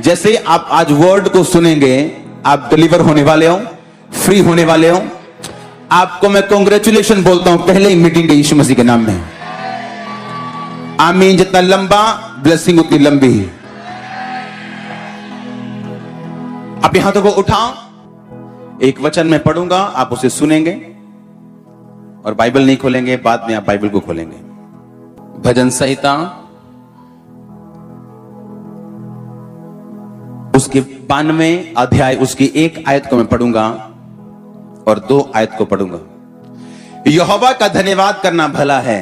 जैसे आप आज वर्ड को सुनेंगे, आप डिलीवर होने वाले हो, फ्री होने वाले हो। आपको मैं कांग्रेचुलेशन बोलता हूं पहले ही मीटिंग के यीशु मसीह के नाम में। आमीन। जितना लंबा ब्लेसिंग उतनी लंबी। अपने हाथों को उठाओ। एक वचन मैं पढ़ूंगा, आप उसे सुनेंगे और बाइबल नहीं खोलेंगे, बाद में आप बाइबल को खोलेंगे। भजन संहिता उसके 92 अध्याय, उसकी 1 आयत को मैं पढ़ूंगा और 2 आयत को पढ़ूंगा। यहोवा का धन्यवाद करना भला है,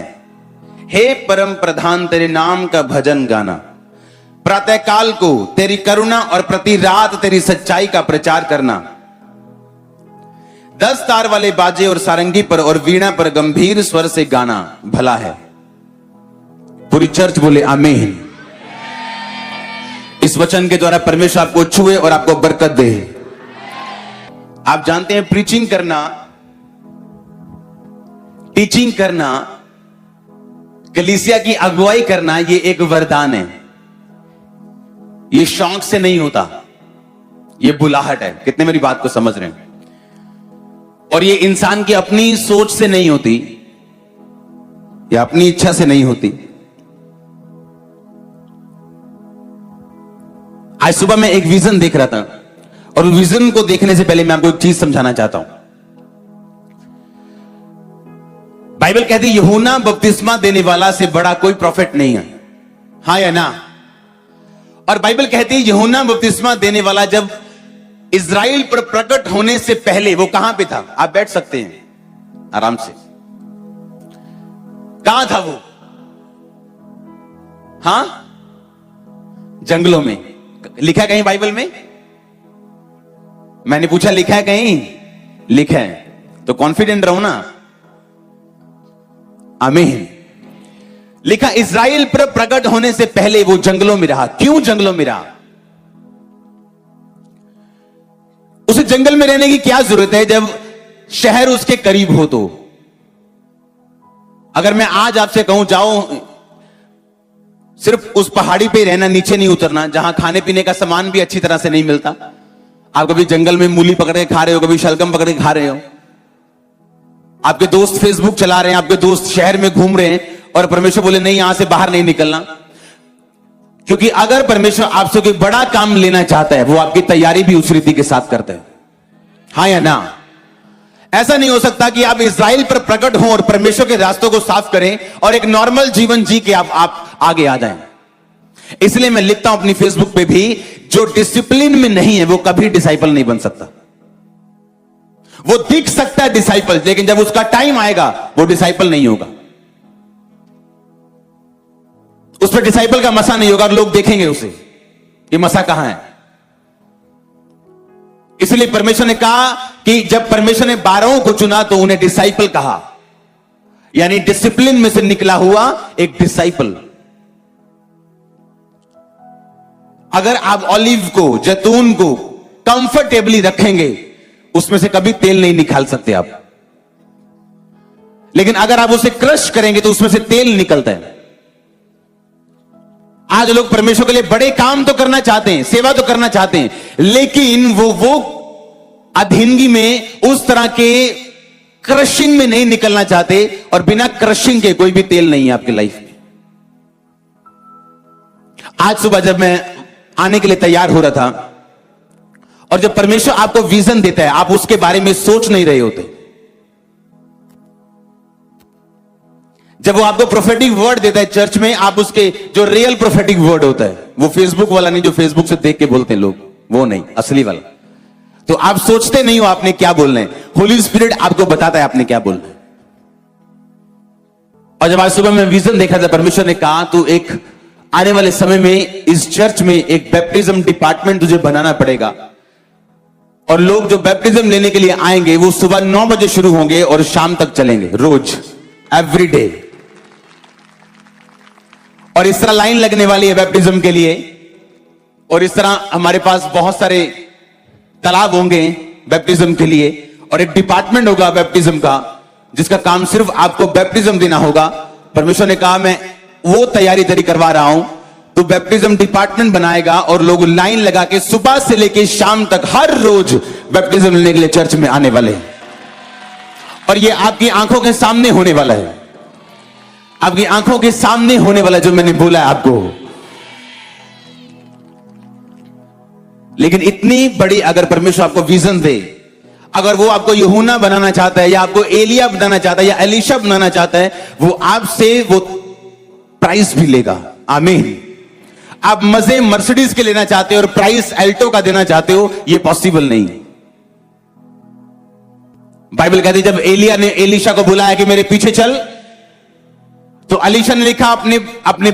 हे परम प्रधान तेरे नाम का भजन गाना। प्रातःकाल को तेरी करुणा और प्रति रात तेरी सच्चाई का प्रचार करना। 10 तार वाले बाजे और सारंगी पर और वीणा पर गंभीर स्वर से गाना भला है। पूरी चर्च बोले आमीन। इस वचन के द्वारा परमेश्वर आपको छुए और आपको बरकत दे। आप जानते हैं प्रीचिंग करना, टीचिंग करना, कलीसिया की अगुवाई करना, ये एक वरदान है। ये शौक से नहीं होता, ये बुलाहट है। कितने मेरी बात को समझ रहे हैं? और ये इंसान की अपनी सोच से नहीं होती या अपनी इच्छा से नहीं होती। आज सुबह मैं एक विजन देख रहा था और विजन को देखने से पहले मैं आपको एक चीज समझाना चाहता हूं। बाइबल कहती है यूहन्ना बपतिस्मा देने वाला से बड़ा कोई प्रॉफिट नहीं है। हाँ या ना? और बाइबल कहती है यूहन्ना बपतिस्मा देने वाला जब इज़राइल पर प्रकट होने से पहले वो कहां पे था? आप बैठ सकते हैं आराम से। कहां था वो? हां, जंगलों में। लिखा है कहीं बाइबल में? मैंने पूछा लिखा है कहीं? लिखा है तो कॉन्फिडेंट रहो ना। आमीन। लिखा इज़राइल पर प्रकट होने से पहले वो जंगलों में रहा। क्यों जंगलों में रहा? उसे जंगल में रहने की क्या जरूरत है जब शहर उसके करीब हो? तो अगर मैं आज आपसे कहूं जाओ सिर्फ उस पहाड़ी पे रहना, नीचे नहीं उतरना, जहां खाने पीने का सामान भी अच्छी तरह से नहीं मिलता। आप कभी जंगल में मूली पकड़ के खा रहे हो, कभी शलगम पकड़ के खा रहे हो। आपके दोस्त फेसबुक चला रहे हैं, आपके दोस्त शहर में घूम रहे हैं और परमेश्वर बोले नहीं, यहां से बाहर नहीं निकलना। क्योंकि अगर परमेश्वर आपसे कोई बड़ा काम लेना चाहता है, वो आपकी तैयारी भी उस रीति के साथ करता है। हाँ या ना? ऐसा नहीं हो सकता कि आप इज़राइल पर प्रकट हो और परमेश्वर के रास्तों को साफ करें और एक नॉर्मल जीवन जी के आप आगे आ जाएं। इसलिए मैं लिखता हूं अपनी फेसबुक पे भी, जो डिसिप्लिन में नहीं है वो कभी डिसाइपल नहीं बन सकता। वो दिख सकता है डिसाइपल, लेकिन जब उसका टाइम आएगा वो डिसाइपल नहीं होगा। उस पर डिसाइपल का मसा नहीं होगा और लोग देखेंगे उसे, ये मसा कहां है। इसलिए परमेश्वर ने कहा कि जब परमेश्वर ने 12 को चुना तो उन्हें डिसाइपल कहा, यानी डिसिप्लिन में से निकला हुआ एक डिसाइपल। अगर आप ऑलिव को, जैतून को कंफर्टेबली रखेंगे, उसमें से कभी तेल नहीं निकाल सकते आप। लेकिन अगर आप उसे क्रश करेंगे तो उसमें से तेल निकलता है। आज लोग परमेश्वर के लिए बड़े काम तो करना चाहते हैं, सेवा तो करना चाहते हैं, लेकिन वो अधीनगी में, उस तरह के क्रशिंग में नहीं निकलना चाहते। और बिना क्रशिंग के कोई भी तेल नहीं है आपकी लाइफ में। आज सुबह जब मैं आने के लिए तैयार हो रहा था और जब परमेश्वर आपको विजन देता है, आप उसके बारे में सोच नहीं रहे होते। जब वो आपको प्रोफेटिक वर्ड देता है चर्च में, आप उसके जो रियल प्रोफेटिक वर्ड होता है, वो फेसबुक वाला नहीं जो फेसबुक से देख के बोलते हैं लोग, वो नहीं, असली वाला। तो आप सोचते नहीं हो आपने क्या बोलना है, होली स्पिरिट आपको बताता है आपने क्या बोलना है। और जब आज सुबह मैं विजन देखा था, परमेश्वर ने कहा तू एक आने वाले समय में इस चर्च में एक बैप्टिज्म डिपार्टमेंट तुझे बनाना पड़ेगा। और लोग जो बैप्टिज्म लेने के लिए आएंगे वो सुबह 9 बजे शुरू होंगे और शाम तक चलेंगे, रोज, एवरी डे। और इस तरह लाइन लगने वाली है बैप्टिज्म के लिए। और इस तरह हमारे पास बहुत सारे तालाब होंगे बैप्टिज्म के लिए, और एक डिपार्टमेंट होगा बैप्टिज्म का, जिसका काम सिर्फ आपको बैप्टिज्म देना होगा। परमेश्वर ने कहा मैं वो तैयारी तेरी करवा रहा हूं, तू बैप्टिज्म डिपार्टमेंट बनाएगा और लोग लाइन लगा के सुबह से लेके शाम तक हर रोज बैप्टिज्म लेने के लिए चर्च में आने वाले हैं। और ये आपकी आंखों के सामने होने वाला है, आपकी आंखों के सामने होने वाला जो मैंने बोला है आपको। लेकिन इतनी बड़ी अगर परमेश्वर आपको विजन दे, अगर वो आपको यूहन्ना बनाना चाहता है या आपको एलिया बनाना चाहता है या एलीशा बनाना चाहता है, वो आपसे वो प्राइस भी लेगा। आमीन। आप मजे मर्सिडीज के लेना चाहते हो और प्राइस एल्टो का देना चाहते हो, ये पॉसिबल नहीं। बाइबल कहती है जब एलिया ने एलीशा को बुलाया कि मेरे पीछे चल, तो एलीशा ने लिखा अपने अपने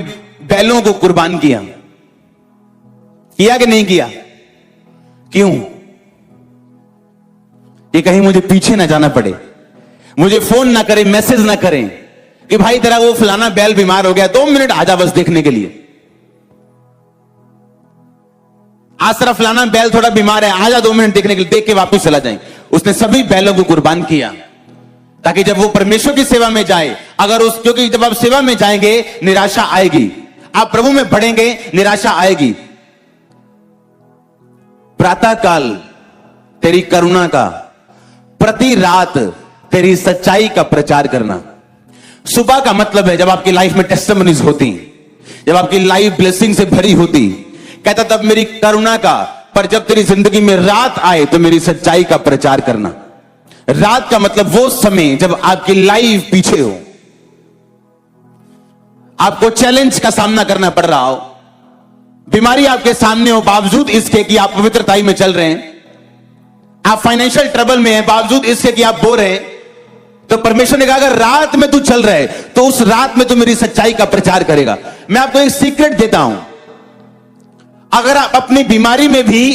बैलों को कुर्बान किया कि नहीं किया? क्यों? कि कहीं मुझे पीछे ना जाना पड़े, मुझे फोन ना करें, मैसेज ना करें कि भाई तेरा वो फलाना बैल बीमार हो गया, 2 मिनट आजा बस देखने के लिए। आज तेरा फलाना बैल थोड़ा बीमार है, आजा 2 मिनट देखने के लिए, देख के वापस चला जाए। उसने सभी बैलों को कुर्बान किया ताकि जब वो परमेश्वर की सेवा में जाए, क्योंकि जब आप सेवा में जाएंगे निराशा आएगी, आप प्रभु में बढ़ेंगे निराशा आएगी। प्रातः काल तेरी करुणा का, प्रति रात तेरी सच्चाई का प्रचार करना। सुबह का मतलब है जब आपकी लाइफ में टेस्टिमनीज होती, जब आपकी लाइफ ब्लेसिंग से भरी होती। कहता तब मेरी करुणा का, पर जब तेरी जिंदगी में रात आए तो मेरी सच्चाई का प्रचार करना। रात का मतलब वो समय जब आपकी लाइफ पीछे हो, आपको चैलेंज का सामना करना पड़ रहा हो, बीमारी आपके सामने हो बावजूद इसके कि आप पवित्रताई में चल रहे हैं, आप फाइनेंशियल ट्रबल में हैं बावजूद इसके कि आप बोर हैं, तो परमेश्वर ने कहा अगर रात में तू चल रहा है तो उस रात में तू मेरी सच्चाई का प्रचार करेगा। मैं आपको एक सीक्रेट देता हूं, अगर आप अपनी बीमारी में भी,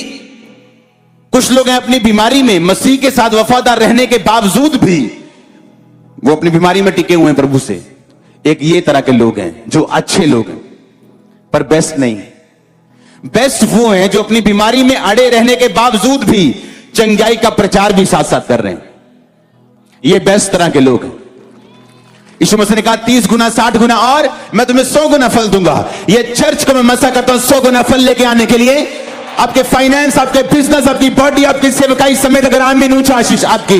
कुछ लोग हैं अपनी बीमारी में मसीह के साथ वफादार रहने के बावजूद भी वो अपनी बीमारी में टिके हुए हैं प्रभु से। एक ये तरह के लोग हैं जो अच्छे लोग हैं पर बेस्ट नहीं। बेस्ट वो हैं जो अपनी बीमारी में अड़े रहने के बावजूद भी चंगाई का प्रचार भी साथ साथ कर रहे हैं। ये बेस्ट तरह के लोग हैं। यीशु मसीह ने कहा 30 गुना 60 गुना और मैं तुम्हें 100 गुना फल दूंगा। ये चर्च को मैं मसा करता हूं 100 गुना फल लेके आने के लिए। आपके फाइनेंस, आपके बिजनेस, आपकी बॉडी, आपकी सेवकाई समेत अगर आमीन ऊंचा आशीष आपकी।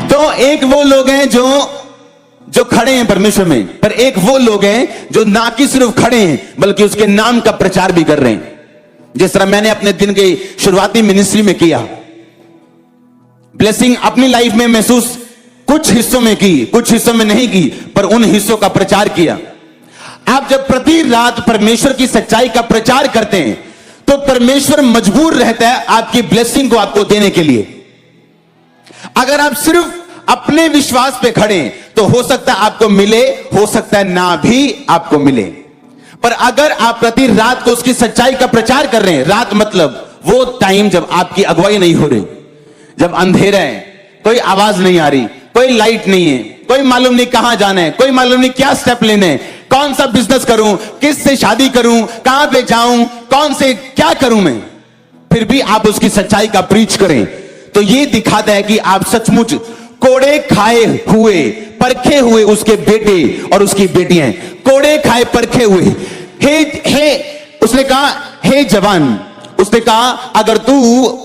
तो एक वो लोग हैं जो खड़े हैं परमेश्वर में, पर एक वो लोग हैं जो ना कि सिर्फ खड़े हैं बल्कि उसके नाम का प्रचार भी कर रहे हैं। जिस तरह मैंने अपने दिन के शुरुआती मिनिस्ट्री में किया, ब्लेसिंग अपनी लाइफ में महसूस कुछ हिस्सों में की, कुछ हिस्सों में नहीं की, पर उन हिस्सों का प्रचार किया। आप जब प्रति रात परमेश्वर की सच्चाई का प्रचार करते हैं तो परमेश्वर मजबूर रहता है आपकी ब्लेसिंग को आपको देने के लिए। अगर आप सिर्फ अपने विश्वास पे खड़े तो हो सकता है आपको मिले, हो सकता है ना भी आपको मिले। पर अगर आप प्रति रात को उसकी सच्चाई का प्रचार कर रहे हैं, रात मतलब वो टाइम जब आपकी अगुवाई नहीं हो रही, जब अंधेरा है, कोई आवाज नहीं आ रही, कोई लाइट नहीं है, कोई मालूम नहीं कहां जाना है, कोई मालूम नहीं क्या स्टेप लेने हैं, कौन सा बिजनेस करूं, किस से शादी करूं, कहां पे जाऊं, कौन से क्या करूं मैं, फिर भी आप उसकी सच्चाई का प्रीच करें तो ये दिखाता है कि आप सचमुच कोड़े खाए हुए, परखे हुए उसके बेटे और उसकी बेटियां, कोड़े खाए परखे हुए। हे उसने कहा हे जवान, उसने कहा अगर तू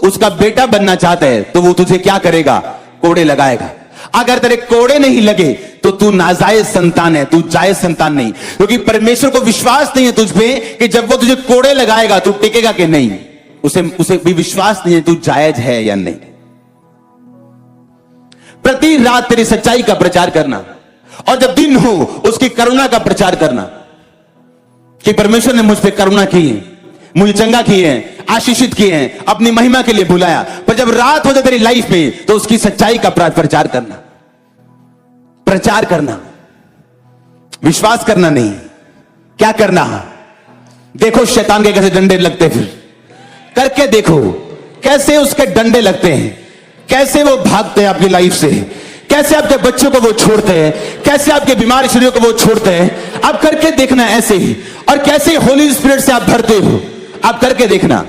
उसका बेटा बनना चाहता है तो वो तुझे क्या करेगा? कोड़े लगाएगा। अगर तेरे कोड़े नहीं लगे तो तू नाजायज संतान है, तू जायज संतान नहीं, क्योंकि परमेश्वर को विश्वास नहीं है तुझ पे कि जब वो तुझे कोड़े लगाएगा तू टिकेगा कि नहीं। उसे भी विश्वास नहीं है तू जायज है या नहीं। प्रति रात तेरी सच्चाई का प्रचार करना और जब दिन हो उसकी करुणा का प्रचार करना कि परमेश्वर ने मुझ पे करुणा की है, मुझे चंगा किए हैं, आशीषित किए हैं, अपनी महिमा के लिए बुलाया। पर जब रात हो जाए तेरी लाइफ में तो उसकी सच्चाई का प्रचार करना, प्रचार करना, विश्वास करना नहीं। क्या करना? देखो शैतान के कैसे डंडे लगते, फिर करके देखो कैसे उसके डंडे लगते हैं, कैसे वो भागते हैं आपकी लाइफ से, कैसे आपके बच्चों को वो छोड़ते हैं, कैसे आपके बीमार शरीरों को वो छोड़ते हैं। आप करके देखना ऐसे ही, और कैसे होली स्पिरिट से आप भरते हो, आप करके देखना।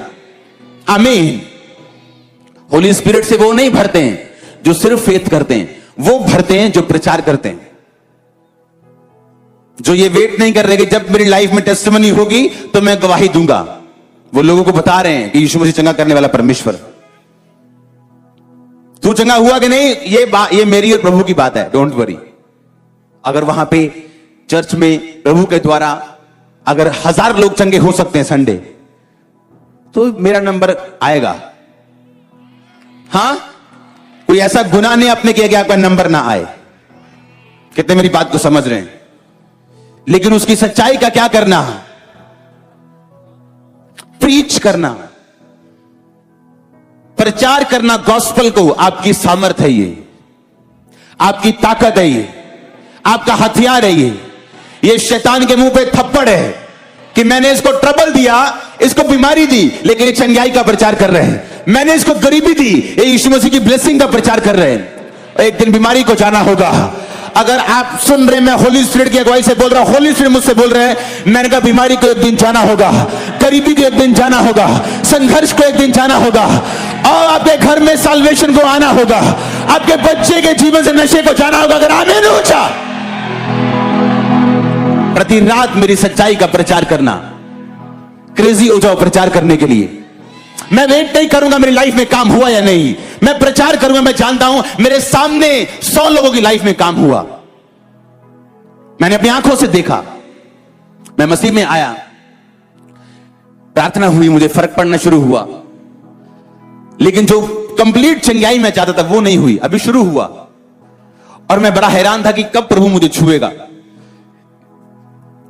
आमीन। होली स्पिरिट से वो नहीं भरते हैं जो सिर्फ फेथ करते हैं, वो भरते हैं जो प्रचार करते हैं। जो ये वेट नहीं कर रहे कि जब मेरी लाइफ में टेस्टिमनी होगी तो मैं गवाही दूंगा, वो लोगों को बता रहे हैं कि यीशु मसीह चंगा करने वाला परमेश्वर। तू चंगा हुआ कि नहीं, ये मेरी और प्रभु की बात है, डोंट वरी। अगर वहां पे चर्च में प्रभु के द्वारा अगर 1000 लोग चंगे हो सकते हैं संडे, तो मेरा नंबर आएगा। हां, कोई ऐसा गुनाह नहीं आपने किया कि आपका नंबर ना आए। कितने मेरी बात को समझ रहे हैं? लेकिन उसकी सच्चाई का क्या करना? प्रीच करना, प्रचार करना गॉस्पेल को आपकी सामर्थ है, ये आपकी ताकत है, ये आपका हथियार है। ये शैतान के मुंह पे थप्पड़ है कि मैंने इसको ट्रबल दिया, इसको बीमारी दी, लेकिन एक चंगाई का प्रचार कर रहे हैं। मैंने इसको गरीबी दी, ये यीशु मसीह की ब्लेसिंग का प्रचार कर रहे हैं। एक दिन बीमारी को जाना होगा। अगर आप सुन रहे, मैं होली स्पिरिट की अगुवाई से बोल रहा हूं, होली स्पिरिट मुझसे बोल रहे हैं, मैंने कहा बीमारी को एक दिन जाना होगा, गरीबी को एक दिन जाना होगा, संघर्ष को एक दिन जाना होगा, और आपके घर में साल्वेशन को आना होगा, आपके बच्चे के जीवन से नशे को जाना होगा। अगर आमीन ऊंचा, प्रति रात मेरी सच्चाई का प्रचार करना, क्रेजी हो जाओ प्रचार करने के लिए। मैं वेट नहीं करूंगा मेरी लाइफ में काम हुआ या नहीं, मैं प्रचार करूंगा। मैं जानता हूं मेरे सामने 100 लोगों की लाइफ में काम हुआ, मैंने अपनी आंखों से देखा। मैं मसीह में आया, प्रार्थना हुई, मुझे फर्क पड़ना शुरू हुआ, लेकिन जो कंप्लीट चंगाई मैं चाहता था वो नहीं हुई, अभी शुरू हुआ। और मैं बड़ा हैरान था कि कब प्रभु मुझे छुएगा।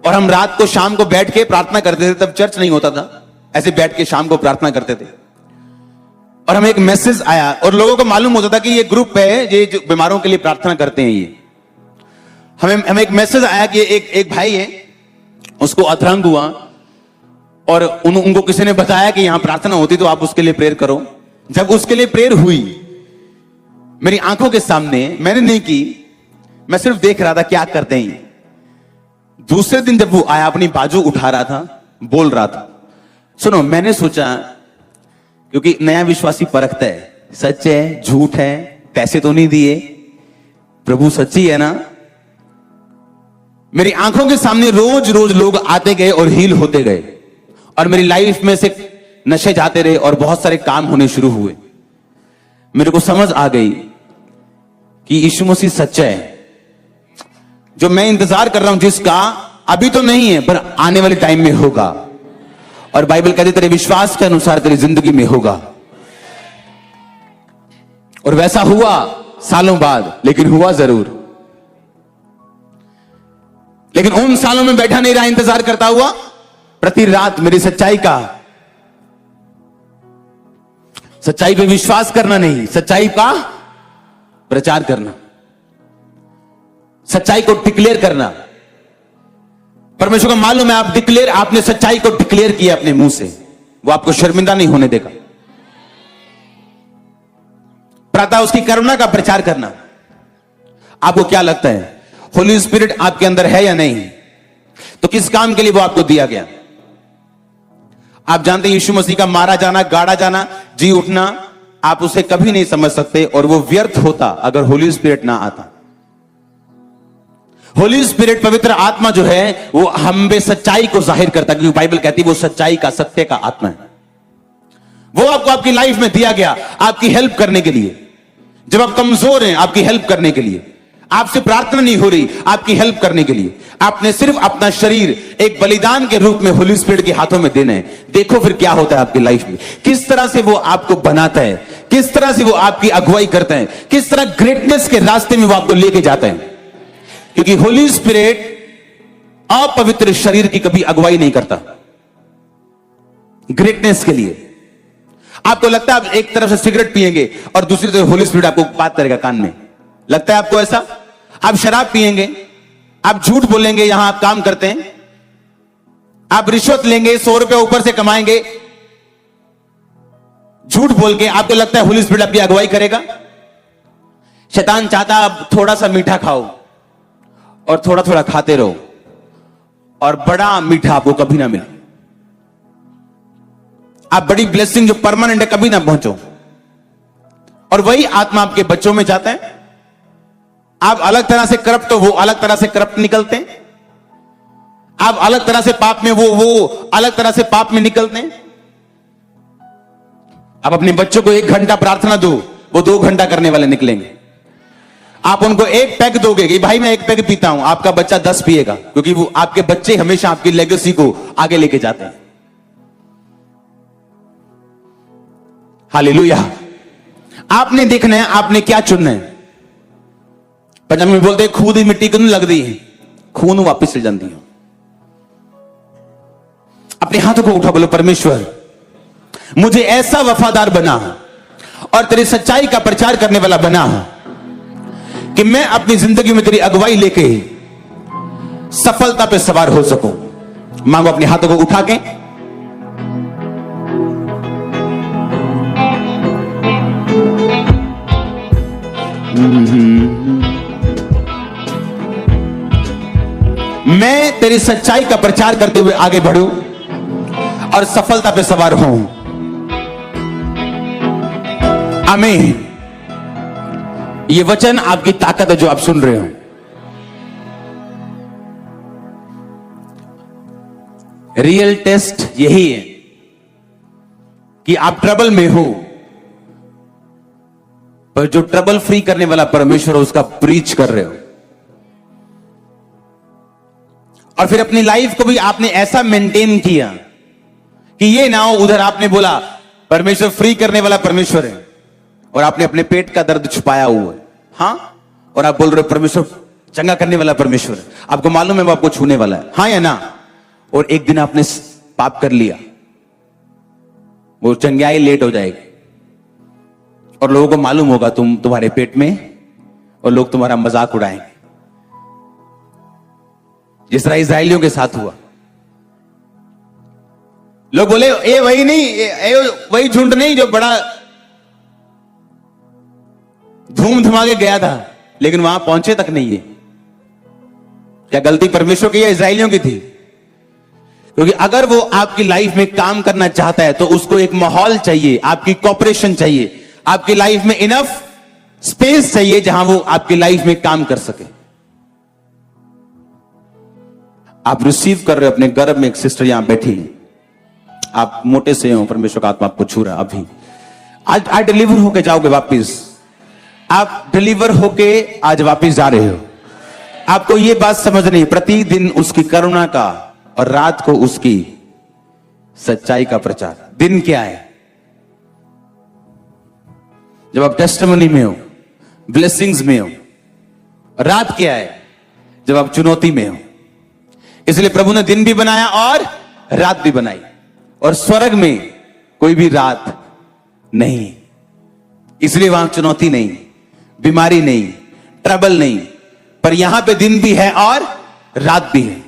और हम रात को शाम को बैठ के प्रार्थना करते थे, तब चर्च नहीं होता था, ऐसे बैठ के शाम को प्रार्थना करते थे। और हमें एक मैसेज आया और लोगों को मालूम होता था कि ये ग्रुप है, ये जो बीमारों के लिए प्रार्थना करते हैं। ये हमें एक मैसेज आया कि एक भाई है, उसको अधरंग हुआ, और उनको किसी ने बताया कि यहां प्रार्थना होती तो आप उसके लिए प्रेयर करो। जब उसके लिए प्रेयर हुई मेरी आंखों के सामने, मैंने नहीं की, मैं सिर्फ देख रहा था क्या करते हैं। दूसरे दिन जब वो आया, अपनी बाजू उठा रहा था, बोल रहा था। सुनो, मैंने सोचा, क्योंकि नया विश्वासी परखता है, सच है झूठ है, पैसे तो नहीं दिए, प्रभु सच्ची है ना। मेरी आंखों के सामने रोज रोज लोग आते गए और हील होते गए, और मेरी लाइफ में से नशे जाते रहे और बहुत सारे काम होने शुरू हुए। मेरे को समझ आ गई कि यीशु मसीह सच्चा है। जो मैं इंतजार कर रहा हूं जिसका, अभी तो नहीं है पर आने वाले टाइम में होगा। और बाइबल कहती तेरे विश्वास के अनुसार तेरी जिंदगी में होगा। और वैसा हुआ सालों बाद, लेकिन हुआ जरूर। लेकिन उन सालों में बैठा नहीं रहा इंतजार करता हुआ, प्रति रात मेरी सच्चाई पे विश्वास करना नहीं, सच्चाई का प्रचार करना, सच्चाई को डिक्लेयर करना। परमेश्वर को मालूम है आपने सच्चाई को डिक्लेयर किया अपने मुंह से, वो आपको शर्मिंदा नहीं होने देगा। प्रातः उसकी करुणा का प्रचार करना। आपको क्या लगता है, होली स्पिरिट आपके अंदर है या नहीं? तो किस काम के लिए वो आपको दिया गया? आप जानते हैं यीशु मसीह का मारा जाना, गाड़ा जाना, जी उठना, आप उसे कभी नहीं समझ सकते, और वो व्यर्थ होता अगर होली स्पिरिट ना आता। होली स्पिरिट, पवित्र आत्मा जो है, वो हम में सच्चाई को जाहिर करता है, क्योंकि बाइबल कहती है वो सच्चाई का, सत्य का आत्मा है। वो आपको आपकी लाइफ में दिया गया आपकी हेल्प करने के लिए। जब आप कमजोर हैं, आपकी हेल्प करने के लिए। आपसे प्रार्थना नहीं हो रही, आपकी हेल्प करने के लिए। आपने सिर्फ अपना शरीर एक बलिदान के रूप में होली स्पिरिट के हाथों में देना है। देखो फिर क्या होता है आपकी लाइफ में, किस तरह से वो आपको बनाता है, किस तरह से वो आपकी अगुवाई करता है, किस तरह ग्रेटनेस के रास्ते में वो आपको लेके जाता है। क्योंकि होली स्पिरिट अपवित्र शरीर की कभी अगुवाई नहीं करता। ग्रेटनेस के लिए आपको लगता है आप एक तरफ से सिगरेट पिएंगे और दूसरी तरफ होली स्पिरिट आपको बात करेगा कान में, लगता है आपको ऐसा? आप शराब पिएंगे, आप झूठ बोलेंगे, यहां आप काम करते हैं, आप रिश्वत लेंगे, 100 रुपए ऊपर से कमाएंगे झूठ बोल के, आपको लगता है होली स्पिरिट आपकी अगुवाई करेगा? शैतान चाहता आप थोड़ा सा मीठा खाओ और थोड़ा थोड़ा खाते रहो, और बड़ा मीठा आपको कभी ना मिले। आप बड़ी ब्लेसिंग जो परमानेंट है कभी ना पहुंचो। और वही आत्मा आपके बच्चों में जाता है। आप अलग तरह से करप्ट, तो वो अलग तरह से करप्ट निकलते हैं। आप अलग तरह से पाप में, वो अलग तरह से पाप में निकलते हैं। आप अपने बच्चों को 1 घंटा प्रार्थना दो, वो 2 घंटा करने वाले निकलेंगे। आप उनको 1 पैग दोगे कि भाई मैं 1 पैग पीता हूं, आपका बच्चा 10 पिएगा, क्योंकि वो आपके बच्चे हमेशा आपकी लेगेसी को आगे लेके जाते हैं। हालेलुया। आपने देखना है आपने क्या चुनना है। पंजाबी में बोलते खून मिट्टी को नहीं लगती है, खून वापिस चल जाती है। अपने हाथों को उठा, बोलो परमेश्वर मुझे ऐसा वफादार बना और तेरी सच्चाई का प्रचार करने वाला बना कि मैं अपनी जिंदगी में तेरी अगुवाई लेके सफलता पे सवार हो सकूं। मांगो अपने हाथों को उठा के। मैं तेरी सच्चाई का प्रचार करते हुए आगे बढ़ूं और सफलता पे सवार हूं। आमीन। ये वचन आपकी ताकत है जो आप सुन रहे हो। रियल टेस्ट यही है कि आप ट्रबल में हो, पर जो ट्रबल फ्री करने वाला परमेश्वर है उसका प्रीच कर रहे हो। और फिर अपनी लाइफ को भी आपने ऐसा मेंटेन किया कि ये ना हो उधर आपने बोला परमेश्वर फ्री करने वाला परमेश्वर है और आपने अपने पेट का दर्द छुपाया हुआ है। हाँ, और आप बोल रहे हो परमेश्वर चंगा करने वाला परमेश्वर है, आपको मालूम है वो आपको छूने वाला है। हाँ या ना? और एक दिन आपने पाप कर लिया, वो चंगाई लेट हो जाएगी और लोगों को मालूम होगा तुम्हारे पेट में, और लोग तुम्हारा मजाक उड़ाएंगे, जिस तरह इस्राएलियों के साथ हुआ। लोग बोले ये वही नहीं, वही झुंड नहीं जो बड़ा धूम धमाके गया था, लेकिन वहां पहुंचे तक नहीं है। क्या गलती परमेश्वर की या इस्राएलियों की थी? क्योंकि अगर वो आपकी लाइफ में काम करना चाहता है तो उसको एक माहौल चाहिए, आपकी कॉपरेशन चाहिए, आपकी लाइफ में इनफ स्पेस चाहिए जहां वो आपकी लाइफ में काम कर सके। आप रिसीव कर रहे हो अपने गर्भ में एक सिस्टर यहां बैठी, आप मोटे से हो, परमेश्वर का आत्मा आपको छू रहा। अभी आज डिलीवर होके जाओगे वापिस, आप डिलीवर होके आज वापिस जा रहे हो। आपको यह बात समझनी है, प्रतिदिन उसकी करुणा का और रात को उसकी सच्चाई का प्रचार। दिन क्या है? जब आप टेस्टिमनी में हो, ब्लेसिंग्स में हो। रात क्या है? जब आप चुनौती में हो। इसलिए प्रभु ने दिन भी बनाया और रात भी बनाई, और स्वर्ग में कोई भी रात नहीं, इसलिए वहां चुनौती नहीं, बीमारी नहीं, ट्रबल नहीं, पर यहां पे दिन भी है और रात भी है।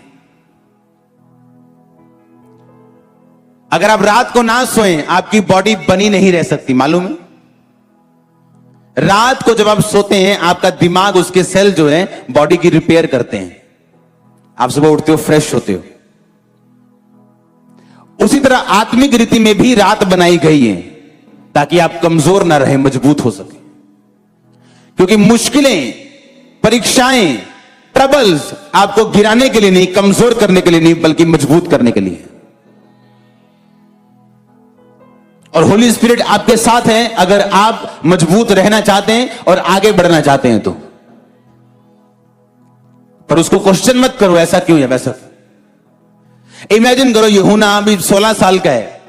अगर आप रात को ना सोएं, आपकी बॉडी बनी नहीं रह सकती, मालूम है? रात को जब आप सोते हैं, आपका दिमाग, उसके सेल जो है बॉडी की रिपेयर करते हैं, आप सुबह उठते हो, फ्रेश होते हो। उसी तरह आत्मिक रीति में भी रात बनाई गई है ताकि आप कमजोर ना रहे, मजबूत हो सके। क्योंकि मुश्किलें, परीक्षाएं, ट्रबल्स आपको गिराने के लिए नहीं, कमजोर करने के लिए नहीं, बल्कि मजबूत करने के लिए। और होली स्पिरिट आपके साथ है अगर आप मजबूत रहना चाहते हैं और आगे बढ़ना चाहते हैं तो। पर उसको क्वेश्चन मत करो ऐसा क्यों है वैसा। इमेजिन करो यूहन्ना अभी 16 साल का है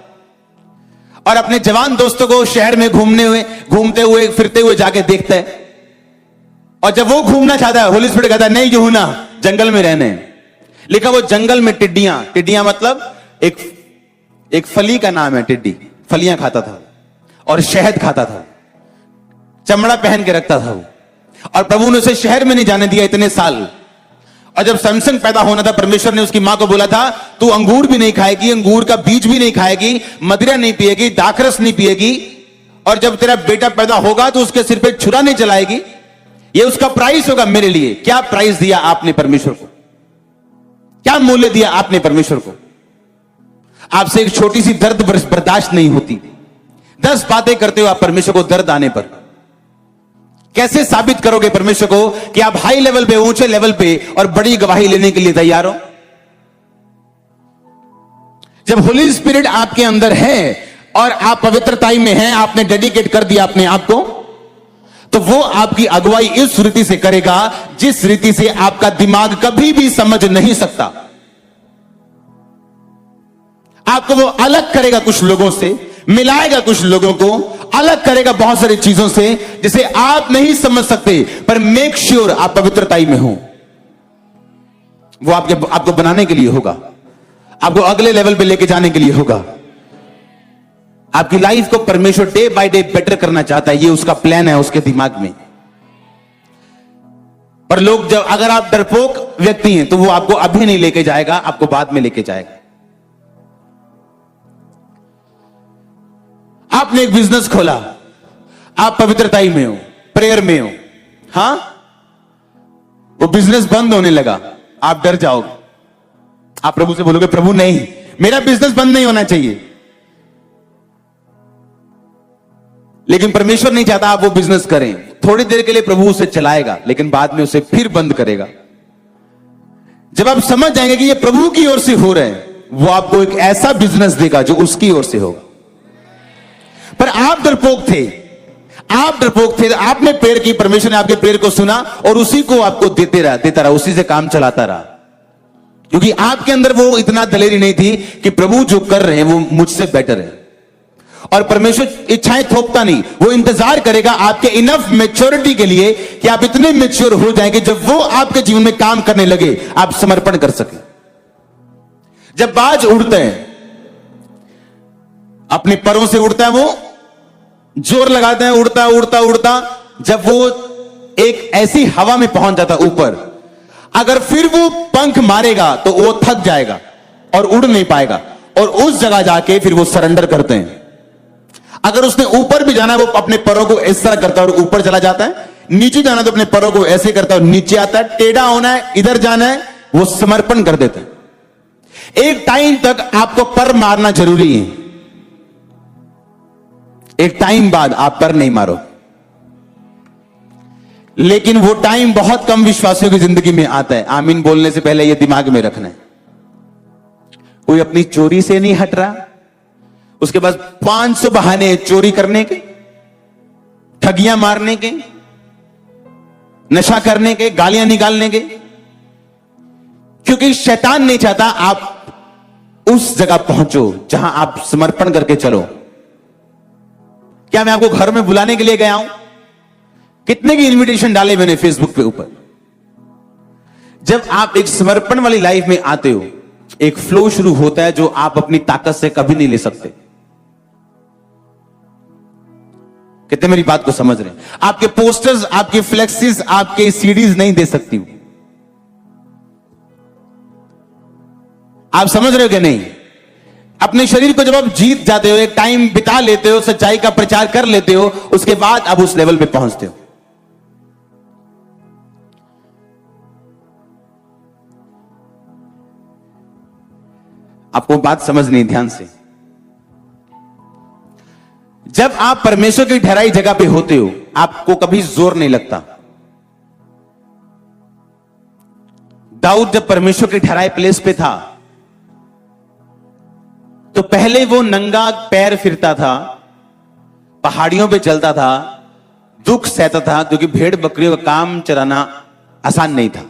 और अपने जवान दोस्तों को शहर में घूमते हुए फिरते हुए जाके देखता है, और जब वो घूमना चाहता है, होली स्पिरिट कहता है नहीं यूहन्ना, जंगल में रहने। लिखा वो जंगल में टिड्डियां मतलब एक फली का नाम है, टिड्डी फलियां खाता था और शहद खाता था, चमड़ा पहन के रखता था वो। और प्रभु ने उसे शहर में नहीं जाने दिया इतने साल। और जब सैमसन पैदा होना था, परमेश्वर ने उसकी मां को बोला था तू अंगूर भी नहीं खाएगी, अंगूर का बीज भी नहीं खाएगी, मदिरा नहीं पिएगी, दाखरस नहीं पिएगी, और जब तेरा बेटा पैदा होगा तो उसके सिर पे छुरा नहीं चलाएगी, ये उसका प्राइस होगा मेरे लिए। क्या प्राइस दिया आपने परमेश्वर को? क्या मूल्य दिया आपने परमेश्वर को? आपसे एक छोटी सी दर्द बर्दाश्त नहीं होती, 10 बातें करते हो आप परमेश्वर को दर्द आने पर। कैसे साबित करोगे परमेश्वर को कि आप हाई लेवल पे, ऊंचे लेवल पे और बड़ी गवाही लेने के लिए तैयार हो? जब होली स्पिरिट आपके अंदर है और आप पवित्रताई में हैं, आपने डेडिकेट कर दिया अपने आप को, तो वो आपकी अगुवाई इस रीति से करेगा जिस रीति से आपका दिमाग कभी भी समझ नहीं सकता। आपको वो अलग करेगा कुछ लोगों से, मिलाएगा कुछ लोगों को, अलग करेगा बहुत सारी चीजों से जिसे आप नहीं समझ सकते, पर मेक श्योर आप पवित्रताई में हो। वो आपको बनाने के लिए होगा, आपको अगले लेवल पे लेके जाने के लिए होगा। आपकी लाइफ को परमेश्वर डे बाय डे बेटर करना चाहता है, ये उसका प्लान है उसके दिमाग में। पर लोग जब, अगर आप डरपोक व्यक्ति हैं तो वो आपको अभी नहीं लेके जाएगा, आपको बाद में लेके जाएगा। आपने एक बिजनेस खोला, आप पवित्रताई में हो, प्रेयर में हो, हां, वो बिजनेस बंद होने लगा, आप डर जाओगे। आप प्रभु से बोलोगे, प्रभु नहीं, मेरा बिजनेस बंद नहीं होना चाहिए। लेकिन परमेश्वर नहीं चाहता आप वो बिजनेस करें। थोड़ी देर के लिए प्रभु उसे चलाएगा, लेकिन बाद में उसे फिर बंद करेगा। जब आप समझ जाएंगे कि ये प्रभु की ओर से हो रहा है, वो आपको एक ऐसा बिजनेस देगा जो उसकी ओर से होगा। पर आप डरपोक थे, आपने प्रेयर की, परमेश्वर ने आपके प्रेयर को सुना और उसी को आपको देता रहा, उसी से काम चलाता रहा, क्योंकि आपके अंदर वो इतना दलेरी नहीं थी कि प्रभु जो कर रहे हैं वो मुझसे बेटर है। और परमेश्वर इच्छाएं थोपता नहीं, वो इंतजार करेगा आपके इनफ मैच्योरिटी के लिए कि आप इतने मैच्योर हो जाएंगे जब वो आपके जीवन में काम करने लगे, आप समर्पण कर सके। जब बाज उड़ते हैं, अपने परों से उड़ता है, वो जोर लगाते हैं, उड़ता उड़ता उड़ता, जब वो एक ऐसी हवा में पहुंच जाता ऊपर, अगर फिर वो पंख मारेगा तो वो थक जाएगा और उड़ नहीं पाएगा, और उस जगह जाके फिर वो सरेंडर करते हैं। अगर उसने ऊपर भी जाना है, वो अपने पैरों को इस तरह करता है और ऊपर चला जाता है, नीचे जाना तो अपने पैरों को ऐसे करता है और नीचे आता है, टेढ़ा होना है, इधर जाना है, वो समर्पण कर देता है। एक टाइम तक आपको पर मारना जरूरी है, एक टाइम बाद आप पर नहीं मारो। लेकिन वो टाइम बहुत कम विश्वासियों की जिंदगी में आता है। आमीन बोलने से पहले ये दिमाग में रखना है। कोई अपनी चोरी से नहीं हट रहा, उसके पास 500 बहाने हैं चोरी करने के, ठगियां मारने के, नशा करने के, गालियां निकालने के, क्योंकि शैतान नहीं चाहता आप उस जगह पहुंचो जहां आप समर्पण करके चलो। क्या मैं आपको घर में बुलाने के लिए गया हूं? कितने की इनविटेशन डाले मैंने फेसबुक पे ऊपर। जब आप एक समर्पण वाली लाइफ में आते हो, एक फ्लो शुरू होता है जो आप अपनी ताकत से कभी नहीं ले सकते। कितने मेरी बात को समझ रहे हैं? आपके पोस्टर्स, आपके फ्लेक्सिस, आपके सीडीज नहीं दे सकती हूं। आप समझ रहे हो कि नहीं? अपने शरीर को जब आप जीत जाते हो, एक टाइम बिता लेते हो, सच्चाई का प्रचार कर लेते हो, उसके बाद आप उस लेवल पे पहुंचते हो। आपको बात समझनी है ध्यान से। जब आप परमेश्वर की ठहराई जगह पे होते हो, आपको कभी जोर नहीं लगता। दाऊद जब परमेश्वर की ठहराई प्लेस पे था, तो पहले वो नंगा पैर फिरता था, पहाड़ियों पे चलता था, दुख सहता था, क्योंकि भेड़ बकरियों का काम चलाना आसान नहीं था।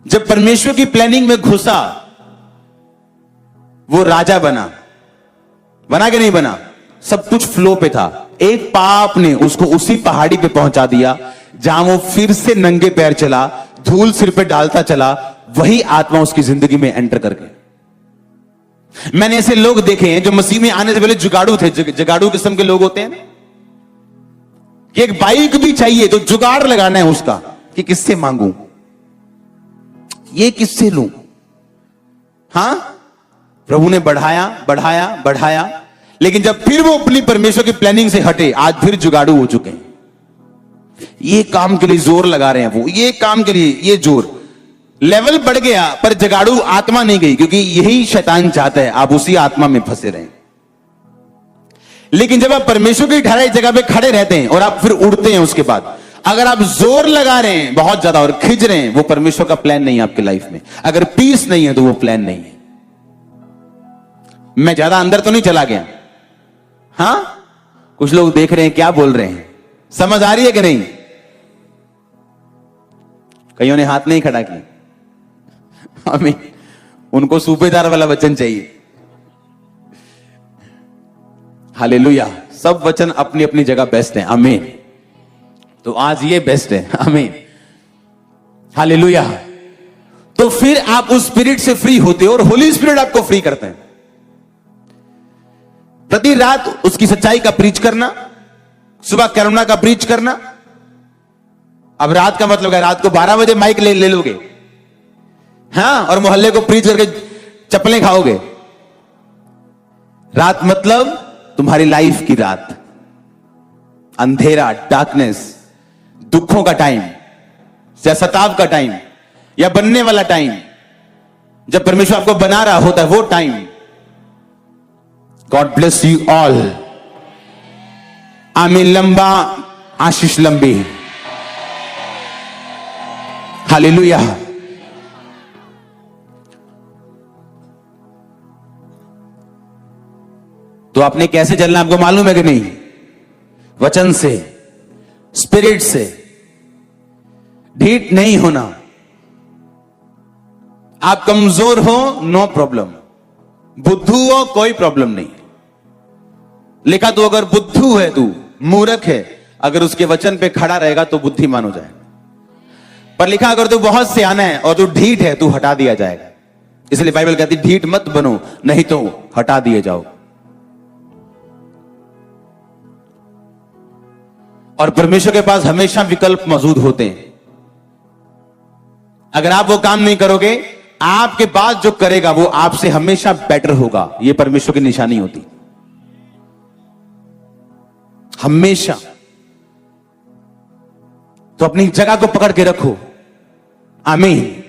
जब परमेश्वर की प्लानिंग में घुसा, वो राजा बना कि नहीं बना? सब कुछ फ्लो पे था। एक पाप ने उसको उसी पहाड़ी पे पहुंचा दिया जहां वो फिर से नंगे पैर चला, धूल सिर पे डालता चला, वही आत्मा उसकी जिंदगी में एंटर कर गई। मैंने ऐसे लोग देखे हैं जो मसीह में आने से पहले जुगाड़ू थे। जुगाड़ू किस्म के लोग होते हैं कि एक बाइक भी चाहिए तो जुगाड़ लगाना है उसका कि किससे मांगू, ये किससे लूं। हां, प्रभु ने बढ़ाया, लेकिन जब फिर वो अपनी परमेश्वर की प्लानिंग से हटे, आज फिर जुगाड़ू हो चुके हैं। ये काम के लिए जोर लगा रहे हैं वो, ये काम के लिए ये जोर, लेवल बढ़ गया, पर जुगाड़ू आत्मा नहीं गई, क्योंकि यही शैतान चाहता है आप उसी आत्मा में फंसे रहें। लेकिन जब आप परमेश्वर की ठहराई जगह पे खड़े रहते हैं और आप फिर उड़ते हैं, उसके बाद अगर आप जोर लगा रहे हैं बहुत ज्यादा और खिंच रहे हैं, वो परमेश्वर का प्लान नहीं है आपकी लाइफ में। अगर पीस नहीं है तो वो प्लान नहीं है। मैं ज्यादा अंदर तो नहीं चला गया? हाँ, कुछ लोग देख रहे हैं क्या बोल रहे हैं, समझ आ रही है कि नहीं? कईयों ने हाथ नहीं खड़ा किया। आमीन। उनको सूबेदार वाला वचन चाहिए। हालेलुया। सब वचन अपनी अपनी जगह बेस्ट है। आमीन। तो आज ये बेस्ट है। आमीन। हालेलुया। तो फिर आप उस स्पिरिट से फ्री होते हो और होली स्पिरिट आपको फ्री करते हैं। प्रति रात उसकी सच्चाई का प्रीच करना, सुबह करुणा का प्रीच करना। अब रात का मतलब है रात को 12 बजे माइक ले लोगे, हाँ, और मोहल्ले को प्रीच करके चप्पलें खाओगे। रात मतलब तुम्हारी लाइफ की रात, अंधेरा, डार्कनेस, दुखों का टाइम या सताव का टाइम या बनने वाला टाइम, जब परमेश्वर आपको बना रहा होता है वो time. God bless you all. आमीन। लंबा आशीष लंबी। हालेलुया। तो आपने कैसे चलना आपको मालूम है कि नहीं? वचन से, स्पिरिट से। ढीठ नहीं होना। आप कमजोर हो, नो प्रॉब्लम। बुद्धू हो, कोई प्रॉब्लम नहीं। लिखा तो अगर बुद्धू है, तू मूर्ख है, अगर उसके वचन पे खड़ा रहेगा तो बुद्धिमान हो जाएगा। पर लिखा अगर तू बहुत सियाना है और तू ढीठ है, तू हटा दिया जाएगा। इसलिए बाइबल कहती ढीठ मत बनो, नहीं तो हटा दिए जाओ। और परमेश्वर के पास हमेशा विकल्प मौजूद होते हैं। अगर आप वो काम नहीं करोगे, आपके बाद जो करेगा वो आपसे हमेशा बेटर होगा। यह परमेश्वर की निशानी होती हमेशा। तो अपनी जगह को पकड़ के रखो। आमीन।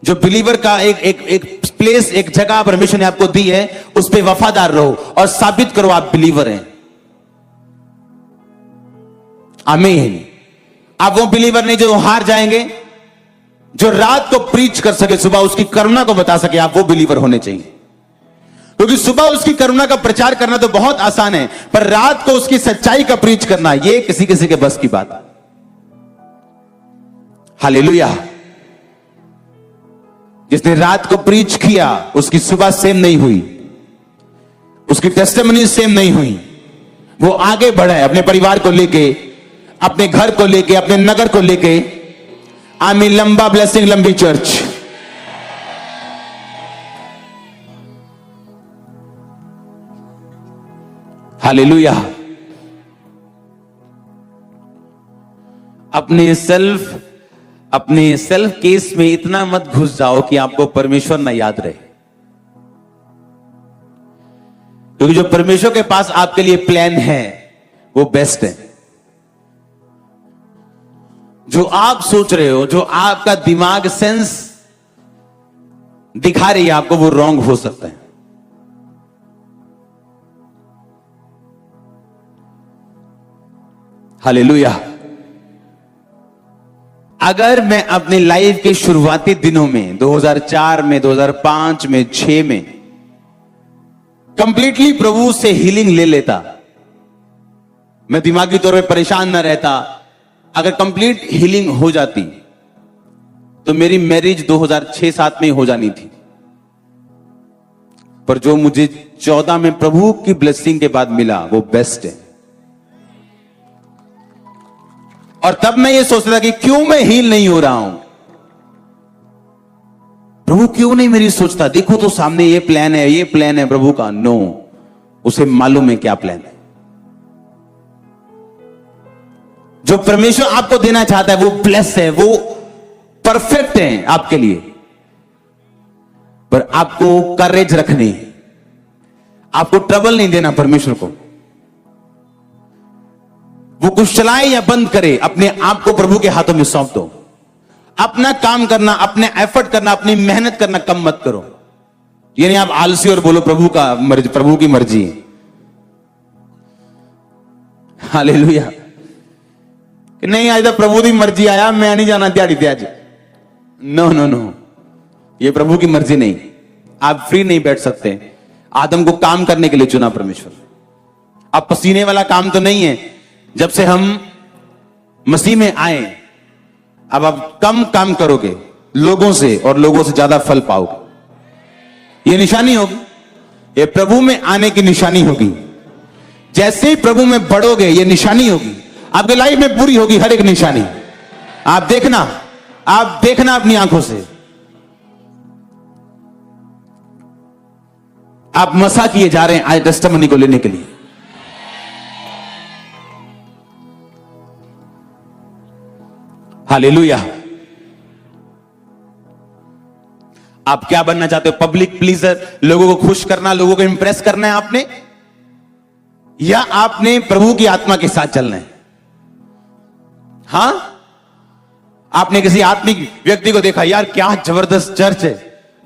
जो बिलीवर का एक प्लेस, एक जगह परमेश्वर ने आपको दी है, उस पे वफादार रहो और साबित करो आप बिलीवर हैं। आमीन। आप वो बिलीवर नहीं जो हार जाएंगे, जो रात को प्रीच कर सके, सुबह उसकी करुणा को बता सके। आप वो बिलीवर होने चाहिए, क्योंकि सुबह उसकी करुणा का प्रचार करना तो बहुत आसान है, पर रात को उसकी सच्चाई का प्रीच करना ये किसी किसी के बस की बात है। हालेलुया। जिसने रात को प्रीच किया उसकी सुबह सेम नहीं हुई, उसकी टेस्टिमनी सेम नहीं हुई। वो आगे बढ़े अपने परिवार को लेके, अपने घर को लेके, अपने नगर को लेके। आमीन। लंबा ब्लेसिंग, लंबी चर्च। हालेलुया। अपने सेल्फ केस में इतना मत घुस जाओ कि आपको परमेश्वर ना याद रहे, क्योंकि जो परमेश्वर के पास आपके लिए प्लान है वो बेस्ट है। जो आप सोच रहे हो, जो आपका दिमाग सेंस दिखा रही है आपको, वो रॉन्ग हो सकता है। हालेलुया। अगर मैं अपनी लाइफ के शुरुआती दिनों में 2004 में, 2005 में, 6 में कंप्लीटली प्रभु से हीलिंग ले लेता, मैं दिमागी तौर पे परेशान ना रहता, अगर कंप्लीट हीलिंग हो जाती तो मेरी मैरिज 2006-7 में हो जानी थी। पर जो मुझे 14 में प्रभु की ब्लेसिंग के बाद मिला वो बेस्ट है। और तब मैं ये सोचता था कि क्यों मैं हील नहीं हो रहा हूं, प्रभु क्यों नहीं मेरी सोचता। देखो तो सामने ये प्लान है, ये प्लान है प्रभु का। नो, उसे मालूम है क्या प्लान है। जो परमेश्वर आपको देना चाहता है वो ब्लेस है, वो परफेक्ट है आपके लिए। पर आपको करेज रखनी, आपको ट्रबल नहीं देना परमेश्वर को। वो कुछ चलाए या बंद करे, अपने आप को प्रभु के हाथों में सौंप दो। अपना काम करना, अपने एफर्ट करना, अपनी मेहनत करना कम मत करो। ये नहीं आप आलसी और बोलो प्रभु की मर्जी है। हालेलुया। नहीं आज तो प्रभु की मर्जी आया, मैं नहीं जाना दिहाड़ी ते आज। नो नो नो, ये प्रभु की मर्जी नहीं। आप फ्री नहीं बैठ सकते। आदम को काम करने के लिए चुना परमेश्वर। अब पसीने वाला काम तो नहीं है। जब से हम मसीह में आए, अब आप कम काम करोगे लोगों से और लोगों से ज्यादा फल पाओगे। ये निशानी होगी, ये प्रभु में आने की निशानी होगी। जैसे ही प्रभु में बढ़ोगे, ये निशानी होगी आपके लाइफ में पूरी होगी। हर एक निशानी आप देखना अपनी आंखों से। आप मसा किए जा रहे हैं आज टेस्टिमनी को लेने के लिए। हालेलुया। आप क्या बनना चाहते हो? पब्लिक प्लीजर, लोगों को खुश करना, लोगों को इंप्रेस करना है आपने, या आपने प्रभु की आत्मा के साथ चलना है? हां, आपने किसी आत्मिक व्यक्ति को देखा, यार क्या जबरदस्त चर्च है,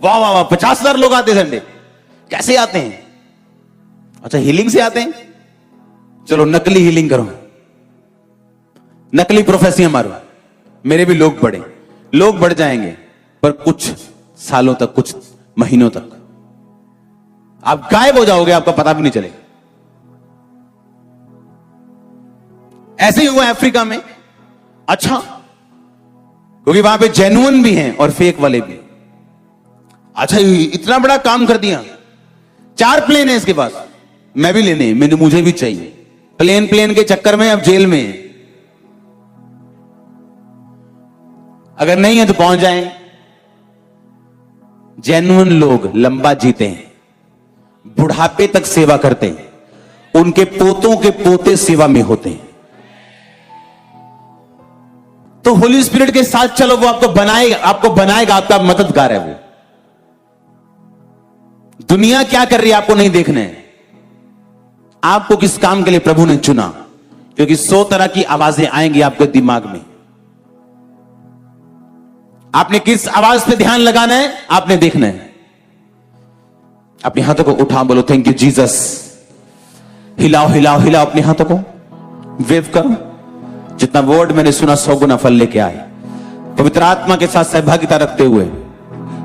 वाह वाह वाह, 50,000 लोग आते संडे। कैसे आते हैं? अच्छा, हीलिंग से आते हैं। चलो नकली हीलिंग करो, नकली प्रोफेसियां मारो, मेरे भी लोग बढ़ जाएंगे, पर कुछ सालों तक, कुछ महीनों तक आप गायब हो जाओगे, आपका पता भी नहीं चलेगा। ऐसे ही हुआ अफ्रीका में। अच्छा, क्योंकि वहां पे जेन्युइन भी हैं और फेक वाले भी। अच्छा, इतना बड़ा काम कर दिया, 4 प्लेन है इसके पास, मैं भी लेने, मुझे भी चाहिए। प्लेन के चक्कर में अब जेल में है। अगर नहीं है तो पहुंच जाए। जेन्युइन लोग लंबा जीते हैं, बुढ़ापे तक सेवा करते हैं, उनके पोतों के पोते सेवा में होते हैं। तो होली स्पिरिट के साथ चलो, वो आपको बनाएगा, आपका मददगार है वो। दुनिया क्या कर रही है आपको नहीं देखना है। आपको किस काम के लिए प्रभु ने चुना, क्योंकि 100 तरह की आवाजें आएंगी आपके दिमाग में। आपने किस आवाज पे ध्यान लगाना है, आपने देखना है। अपने हाथों को उठा, बोलो थैंक यू जीसस। हिलाओ हिलाओ हिलाओ अपने हाथों को, वेव करो। जितना वर्ड मैंने सुना 100 गुना फल लेके आए। पवित्र आत्मा के साथ सहभागिता रखते हुए,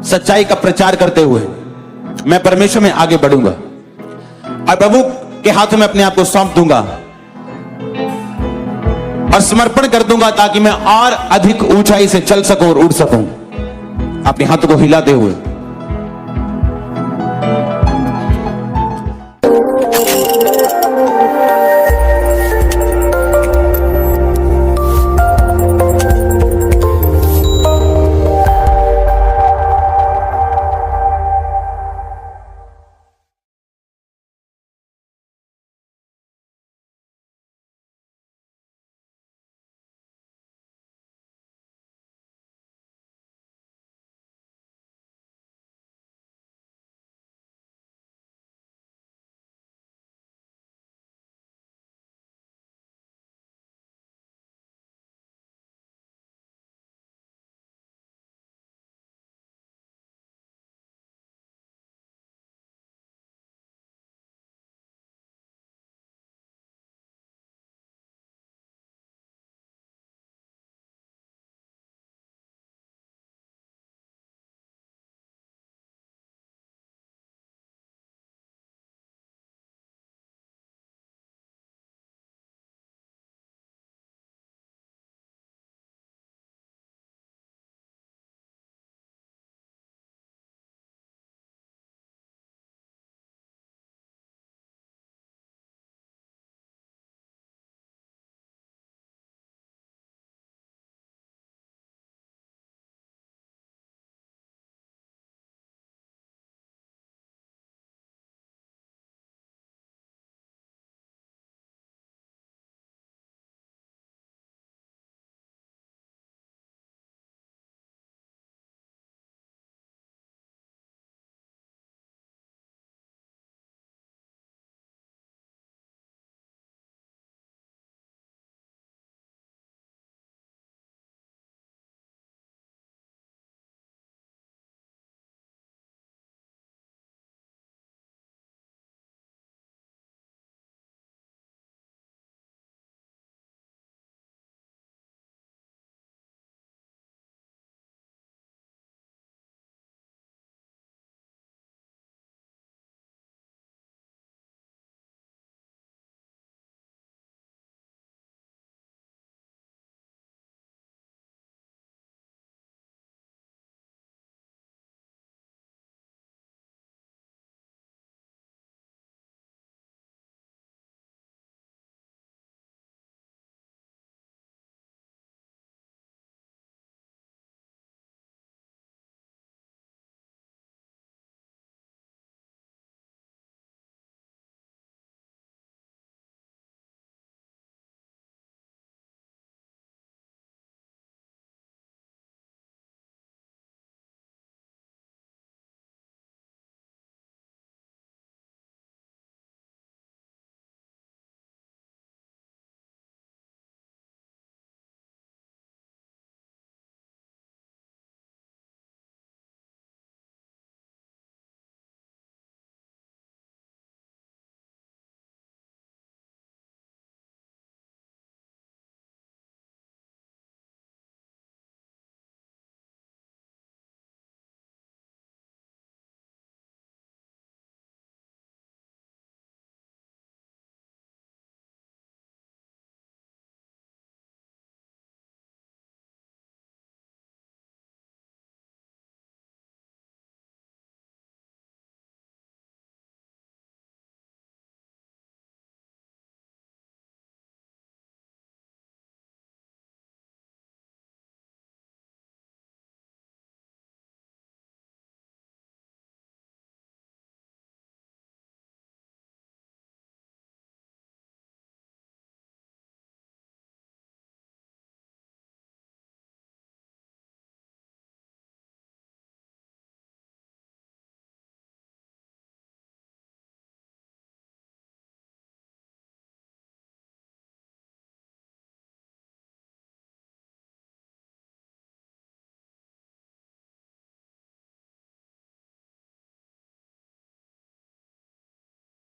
सच्चाई का प्रचार करते हुए मैं परमेश्वर में आगे बढ़ूंगा और प्रभु के हाथों में अपने आप को सौंप दूंगा और समर्पण कर दूंगा, ताकि मैं और अधिक ऊंचाई से चल सकूं और उड़ सकूं। अपने हाथों को हिलाते हुए